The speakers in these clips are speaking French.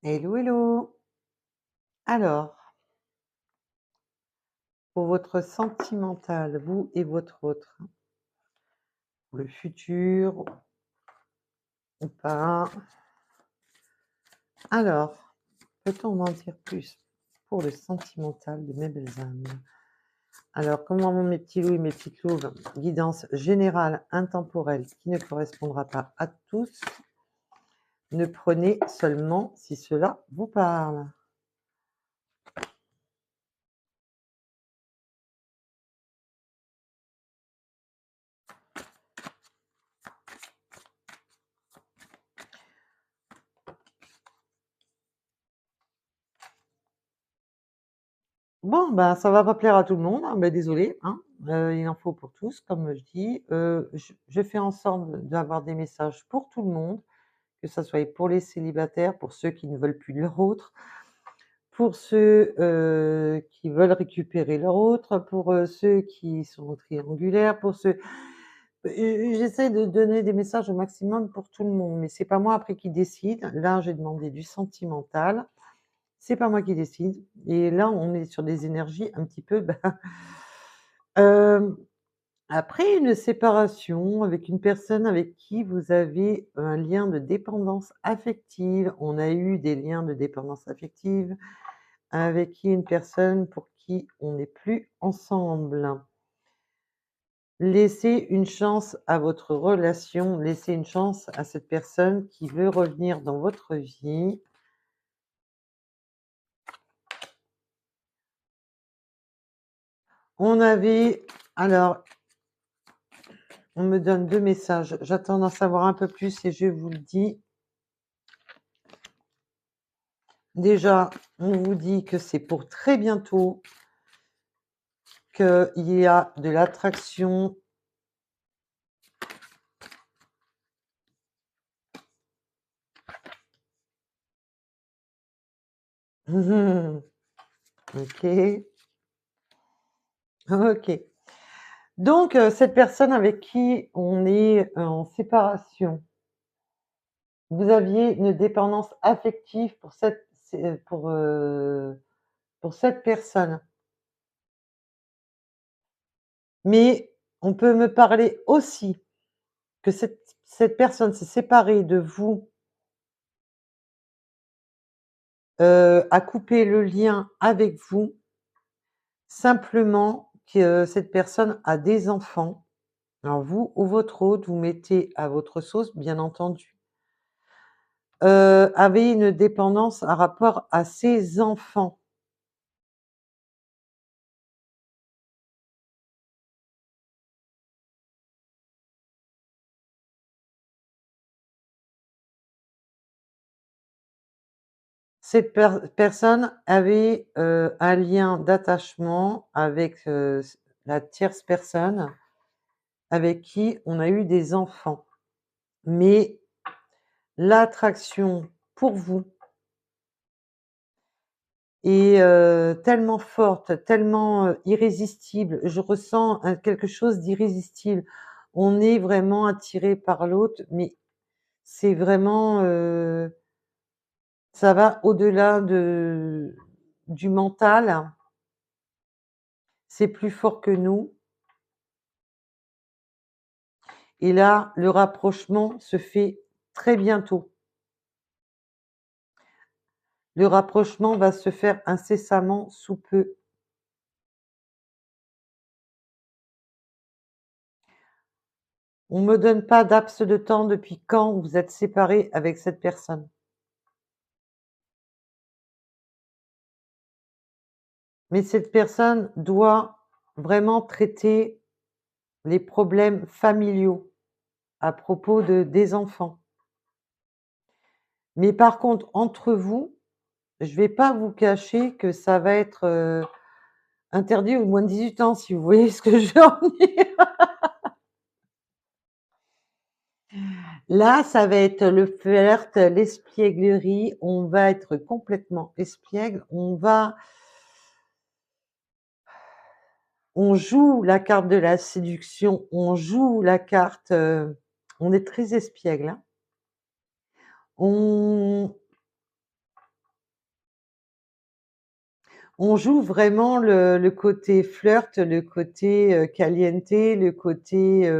Hello, hello. Alors, pour votre sentimental, vous et votre autre, pour le futur ou pas. Alors, peut-on m'en dire plus pour le sentimental de mes belles âmes? Alors, comment vont mes petits loups et mes petites louves? Guidance générale intemporelle qui ne correspondra pas à tous. Ne prenez seulement si cela vous parle. Bon, ben, ça va pas plaire à tout le monde, hein, ben, désolé, hein, il en faut pour tous, comme je dis. Je fais en sorte d'avoir des messages pour tout le monde, que ça soit pour les célibataires, pour ceux qui ne veulent plus de leur autre, pour ceux, qui veulent récupérer leur autre, pour, ceux qui sont triangulaires, pour ceux j'essaie de donner des messages au maximum pour tout le monde, mais c'est pas moi après qui décide. Là, j'ai demandé du sentimental. C'est pas moi qui décide et là, on est sur des énergies un petit peu, hem, après une séparation avec une personne avec qui vous avez un lien de dépendance affective, on a eu des liens de dépendance affective avec qui une personne pour qui on n'est plus ensemble. Laissez une chance à votre relation, laissez une chance à cette personne qui veut revenir dans votre vie. On avait alors On me donne 2 messages. J'attends d'en savoir un peu plus et je vous le dis. Déjà, on vous dit que c'est pour très bientôt, qu'il y a de l'attraction. OK, OK. Donc, cette personne avec qui on est en séparation, vous aviez une dépendance affective pour cette personne. Mais on peut me parler aussi que cette personne s'est séparée de vous, a coupé le lien avec vous, simplement que cette personne a des enfants. Alors vous ou votre hôte, vous mettez à votre sauce, bien entendu. Avez une dépendance à rapport à ses enfants. Cette personne avait, un lien d'attachement avec, la tierce personne avec qui on a eu des enfants. Mais l'attraction pour vous est, tellement forte, tellement, irrésistible. Je ressens quelque chose d'irrésistible. On est vraiment attiré par l'autre, mais c'est vraiment, ça va au-delà du mental. C'est plus fort que nous et là, le rapprochement se fait très bientôt. Le rapprochement va se faire incessamment sous peu. On me donne pas d'aps de temps depuis quand vous êtes séparés avec cette personne. Mais cette personne doit vraiment traiter les problèmes familiaux à propos des enfants. Mais par contre, entre vous, je vais pas vous cacher que ça va être, interdit aux moins de 18 ans, si vous voyez ce que je veux en dire. Là, ça va être le flirt, l'espièglerie, on va être complètement espiègle, on joue la carte de la séduction, on joue la carte, on est très espiègle, hein. On On joue vraiment le côté flirt, le côté, caliente, le côté,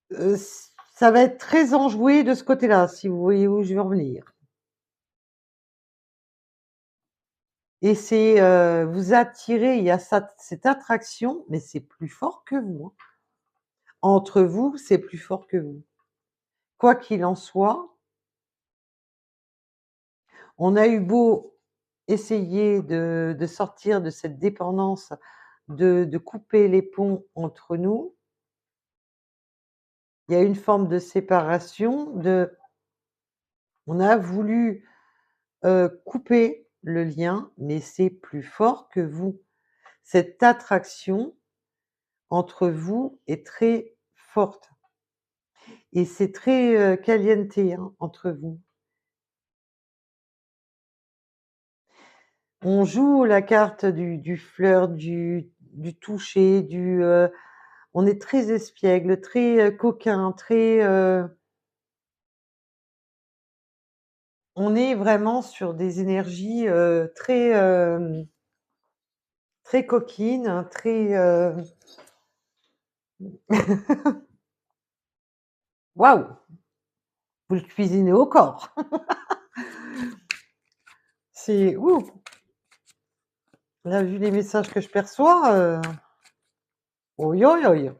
ça va être très enjoué de ce côté-là, si vous voyez où je veux en venir. Et c'est, vous attirez, il y a cette attraction, mais c'est plus fort que vous, hein. Entre vous, c'est plus fort que vous. Quoi qu'il en soit, on a eu beau essayer de sortir de cette dépendance, de couper les ponts entre nous, il y a une forme de séparation, on a voulu, couper le lien, mais c'est plus fort que vous. Cette attraction entre vous est très forte et c'est très, caliente, hein, entre vous. On joue la carte du flirt, du toucher, on est très espiègle, très, coquin, très, on est vraiment sur des énergies, très, très coquines, hein, très, waouh! Vous le cuisinez au corps. C'est ouh! Là, vu les messages que je perçois, oi, oi, oi.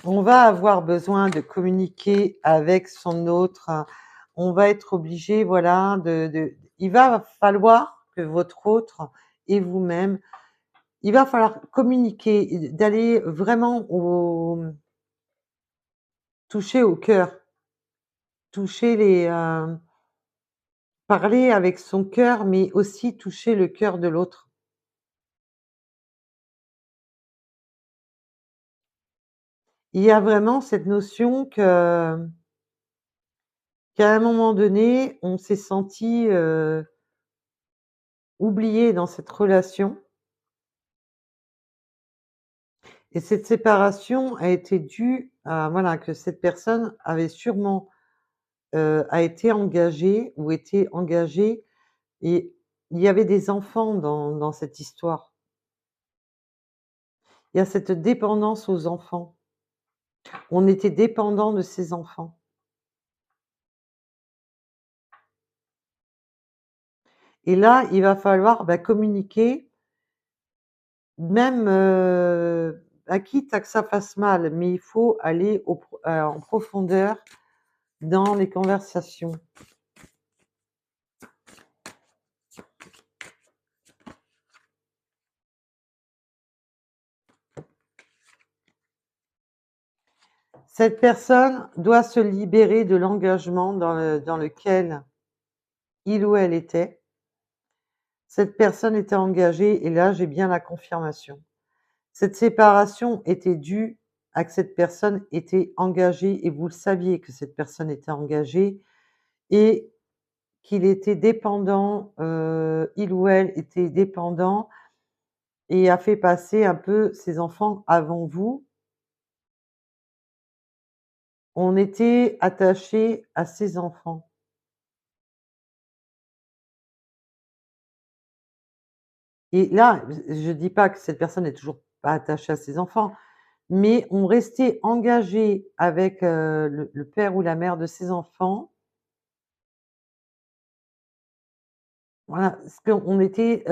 On va avoir besoin de communiquer avec son autre, on va être obligé, voilà, il va falloir que votre autre et vous-même, il va falloir communiquer et d'aller vraiment toucher au cœur, toucher parler avec son cœur, mais aussi toucher le cœur de l'autre. Il y a vraiment cette notion qu'à un moment donné, on s'est senti oublié dans cette relation et cette séparation a été due à voilà, que cette personne avait sûrement, a été engagée ou était engagée et il y avait des enfants dans cette histoire. Il y a cette dépendance aux enfants. On était dépendant de ces enfants et là, il va falloir, bah, communiquer même, quitte à que ça fasse mal, mais il faut aller en profondeur dans les conversations. Cette personne doit se libérer de l'engagement dans lequel il ou elle était. Cette personne était engagée et là, j'ai bien la confirmation. Cette séparation était due à que cette personne était engagée et vous le saviez que cette personne était engagée et qu'il était dépendant, il ou elle était dépendant et a fait passer un peu ses enfants avant vous. On était attaché à ses enfants et là, je dis pas que cette personne n'est toujours pas attachée à ses enfants, mais on restait engagé avec, le père ou la mère de ses enfants. Voilà, parce qu'on était,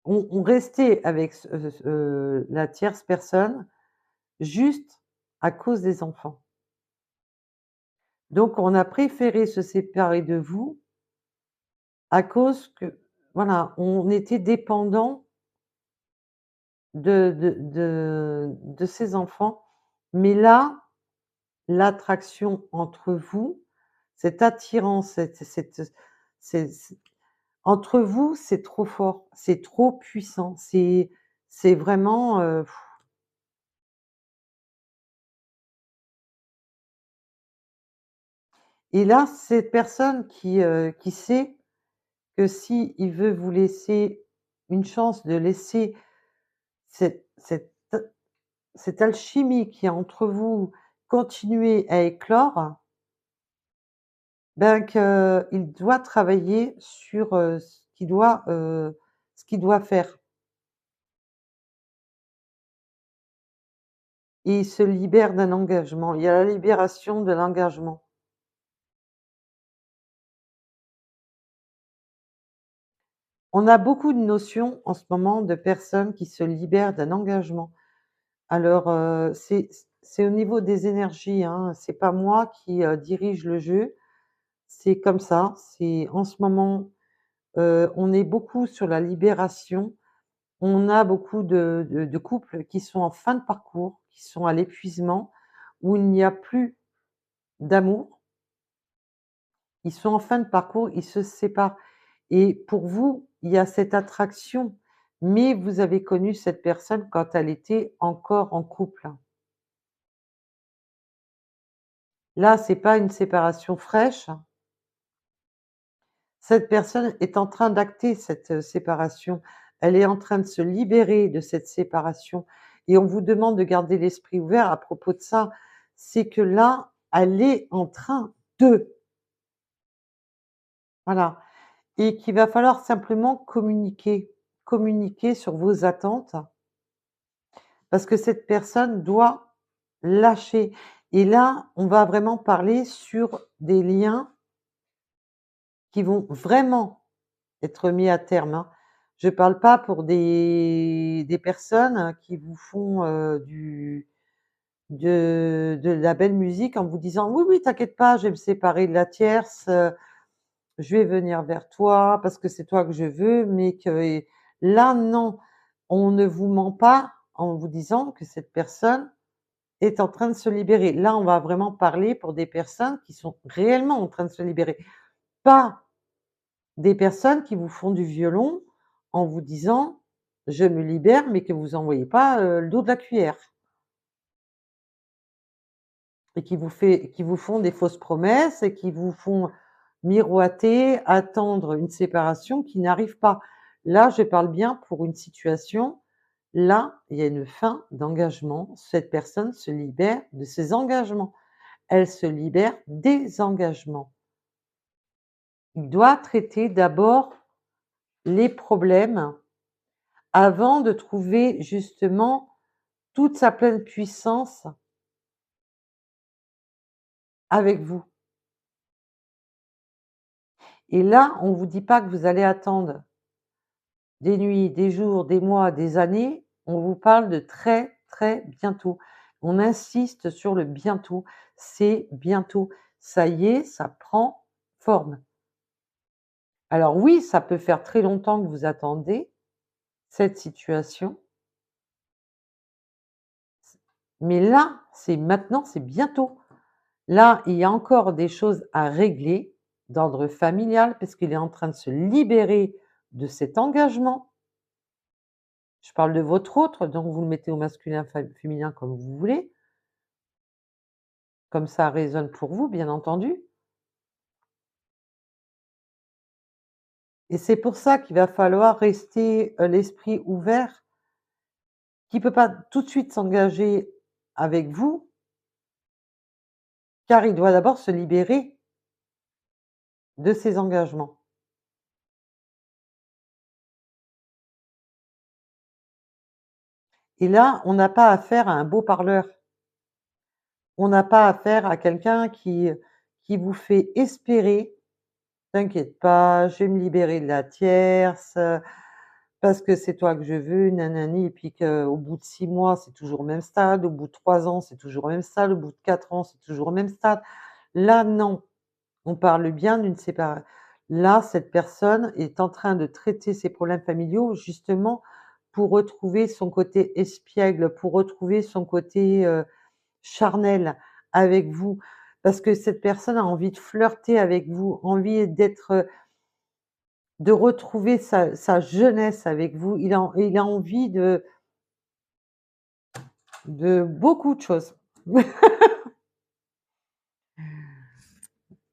on restait avec la tierce personne juste à cause des enfants. Donc on a préféré se séparer de vous à cause que voilà, on était dépendant de ces enfants. Mais là, l'attraction entre vous, cette attirance, c'est entre vous, c'est trop fort, c'est trop puissant, c'est vraiment, et là, cette personne qui sait que si il veut vous laisser une chance de laisser cette cette alchimie qui est entre vous, continuer à éclore, ben, qu'il doit travailler sur, ce qu'il doit faire et il se libère d'un engagement. Il y a la libération de l'engagement. On a beaucoup de notions en ce moment de personnes qui se libèrent d'un engagement. Alors, c'est au niveau des énergies, hein, c'est pas moi qui, dirige le jeu, c'est comme ça. C'est en ce moment, on est beaucoup sur la libération. On a beaucoup de couples qui sont en fin de parcours, qui sont à l'épuisement, où il n'y a plus d'amour. Ils sont en fin de parcours, ils se séparent et pour vous, il y a cette attraction, mais vous avez connu cette personne quand elle était encore en couple. Là, c'est pas une séparation fraîche. Cette personne est en train d'acter cette, séparation. Elle est en train de se libérer de cette séparation et on vous demande de garder l'esprit ouvert à propos de ça. C'est que là, elle est en train de voilà et qu'il va falloir simplement communiquer. Communiquer sur vos attentes parce que cette personne doit lâcher et là, on va vraiment parler sur des liens qui vont vraiment être mis à terme, hein. Je parle pas pour des personnes qui vous font, de la belle musique en vous disant: «Oui, oui, t'inquiète pas, je vais me séparer de la tierce, je vais venir vers toi parce que c'est toi que je veux», mais que et là, non, on ne vous ment pas en vous disant que cette personne est en train de se libérer. Là, on va vraiment parler pour des personnes qui sont réellement en train de se libérer, pas des personnes qui vous font du violon en vous disant: «Je me libère», mais que vous envoyez pas, le dos de la cuillère et qui vous font des fausses promesses et qui vous font miroiter, attendre une séparation qui n'arrive pas. Là, je parle bien pour une situation, là, il y a une fin d'engagement. Cette personne se libère de ses engagements. Elle se libère des engagements. Il doit traiter d'abord les problèmes avant de trouver justement toute sa pleine puissance avec vous. Et là, on ne vous dit pas que vous allez attendre des nuits, des jours, des mois, des années. On vous parle de très, très bientôt. On insiste sur le bientôt. C'est bientôt. Ça y est, ça prend forme. Alors oui, ça peut faire très longtemps que vous attendez cette situation, mais là, c'est maintenant, c'est bientôt. Là, il y a encore des choses à régler d'ordre familial parce qu'il est en train de se libérer de cet engagement. Je parle de votre autre, donc vous le mettez au masculin, féminin comme vous voulez, comme ça résonne pour vous, bien entendu. Et c'est pour ça qu'il va falloir rester l'esprit ouvert, qui ne peut pas tout de suite s'engager avec vous, car il doit d'abord se libérer de ses engagements. Et là, on n'a pas affaire à un beau parleur. On n'a pas affaire à quelqu'un qui vous fait espérer: «T'inquiète pas, je vais me libérer de la tierce, parce que c'est toi que je veux, nanani» et puis qu'au bout de 6 mois, c'est toujours au même stade, au bout de 3 ans, c'est toujours au même stade, au bout de 4 ans, c'est toujours au même stade. Là, non, on parle bien d'une séparation. Là, cette personne est en train de traiter ses problèmes familiaux justement pour retrouver son côté espiègle, pour retrouver son côté, charnel avec vous. Parce que cette personne a envie de flirter avec vous, envie d'être, de retrouver sa jeunesse avec vous. Il a envie de beaucoup de choses.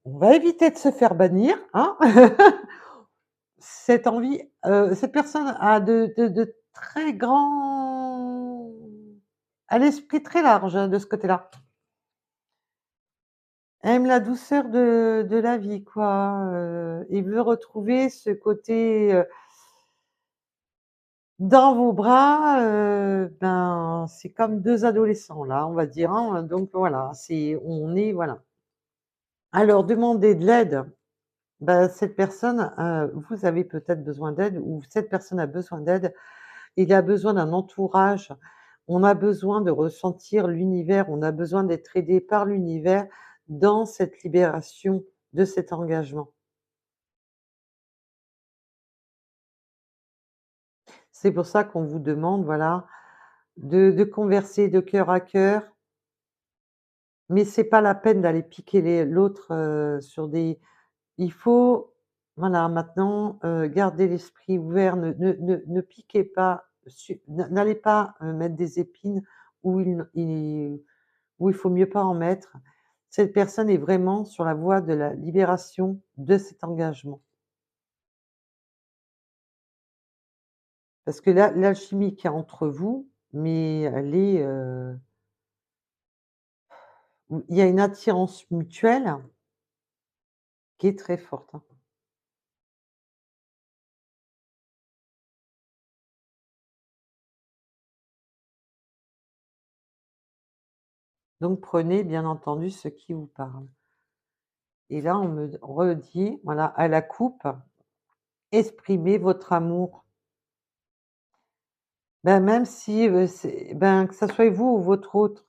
On va éviter de se faire bannir, hein. Cette envie, cette personne a de très grands a l'esprit très large, de ce côté-là. aime la douceur de la vie, quoi, et veut retrouver ce côté, dans vos bras, ben, c'est comme 2 adolescents là, on va dire, hein, donc voilà, on est voilà. Alors demander de l'aide, bah, cette personne, vous avez peut-être besoin d'aide ou cette personne a besoin d'aide. Il a besoin d'un entourage. On a besoin de ressentir l'univers, on a besoin d'être aidé par l'univers dans cette libération de cet engagement. C'est pour ça qu'on vous demande, voilà, de converser de cœur à cœur, mais c'est pas la peine d'aller piquer l'autre, sur des il faut, voilà, maintenant, garder l'esprit ouvert, ne piquez pas n'allez pas, mettre des épines où il faut mieux pas en mettre. Cette personne est vraiment sur la voie de la libération de cet engagement. Parce que l'alchimie qu'il y a entre vous, mais elle est, il y a une attirance mutuelle qui est très forte, hein. Donc prenez bien entendu ce qui vous parle. Et là, on me redit, voilà, à la coupe, exprimez votre amour. Ben, même si, que ça soit vous ou votre autre,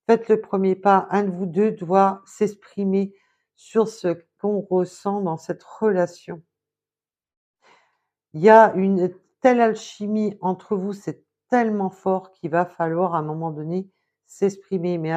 faites le premier pas. Un de vous 2 doit s'exprimer sur ce qu'on ressent dans cette relation. Il y a une telle alchimie entre vous, c'est tellement fort qu'il va falloir à un moment donné s'exprimer. Mais